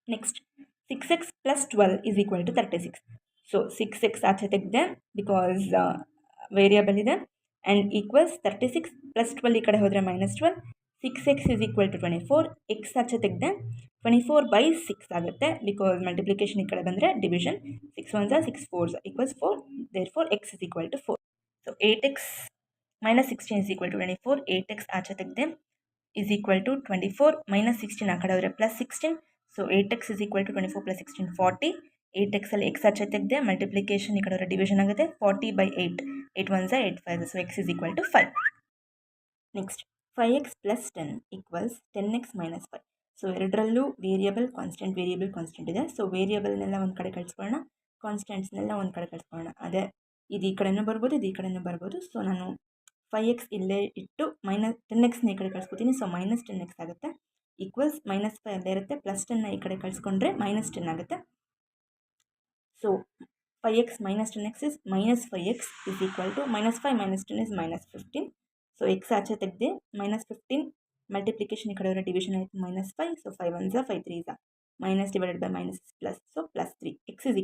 Next 6x plus 12 is equal to 36. So 6x ಆಚೆ ತೆಗೆದೆ because variable ಇದೆ and equals 36 plus 12 ಈ ಕಡೆ ಹೋದರೆ -12. 6x is equal to 24. x ಆಚೆ ತೆಗೆದೆ 24/6 ಆಗುತ್ತೆ ಬಿಕಾಸ್ ಮಲ್ಟಿಪ್ಲಿಕೇಶನ್ ಈ ಕಡೆ ಬಂದರೆ division. 6 1s 6 4s equals 4. therefore x is equal to 4. So 8x minus 16 is equal to 24. 8x ಆಚೆ ತೆಗೆದೆ is equal to 24 minus 16 ಆ ಕಡೆ ಹೋದರೆ plus 16. So 8x is equal to 24 plus 16 40. 8x ಅಲ್ಲಿ x ಆಚೆ ತೆಗೆದೆ multiplication ಈ ಕಡೆ ಹೋದರೆ ಡಿವಿಷನ್ ಆಗುತ್ತೆ. 40/8. 8 1s 8 5s. So x is equal to 5. Next 5x plus 10 equals 10x minus 5. So ಎರಡರಲ್ಲೂ ವೇರಿಯಬಲ್ ಕಾನ್ಸ್ಟೆಂಟ್ ಇದೆ. ಸೊ ವೇರಿಯಬಲ್ನೆಲ್ಲ ಒಂದು ಕಡೆ ಕಳಿಸ್ಕೊಳ್ಳೋಣ, ಕಾನ್ಸ್ಟೆಂಟ್ಸ್ನೆಲ್ಲ ಒಂದು ಕಡೆ ಕಳಿಸ್ಕೊಳ್ಳೋಣ. ಅದೇ ಇದು ಈ ಕಡೆನೂ ಬರ್ಬೋದು, ಇದು ಈ ಕಡೆನೂ ಬರ್ಬೋದು. ಸೊ ನಾನು 5x ಇಲ್ಲೇ ಇಟ್ಟು -10xನ ಈ ಕಡೆ ಕಳಿಸ್ಕೊತೀನಿ. ಸೊ -10x ಆಗುತ್ತೆ. ಈಕ್ವಲ್ಸ್ -5 ಅಲ್ಲೇ ಇರುತ್ತೆ, +10ನ ಈ ಕಡೆ ಕಳಿಸ್ಕೊಂಡ್ರೆ -10 ಆಗುತ್ತೆ. So 5x minus 10x is -5x is equal to -5 minus 10 is -15. So x ಆಚೆ ತೆಗೆದೆ -15 ಮಲ್ಟಿಪ್ಲಿಕೇಶನ್ ಈ ಕಡೆ ಅವರ ಡಿವಿಷನ್ ಆಯಿತು -5. So 5 1s 5 3s minus divided by minus plus. So +3. x is equal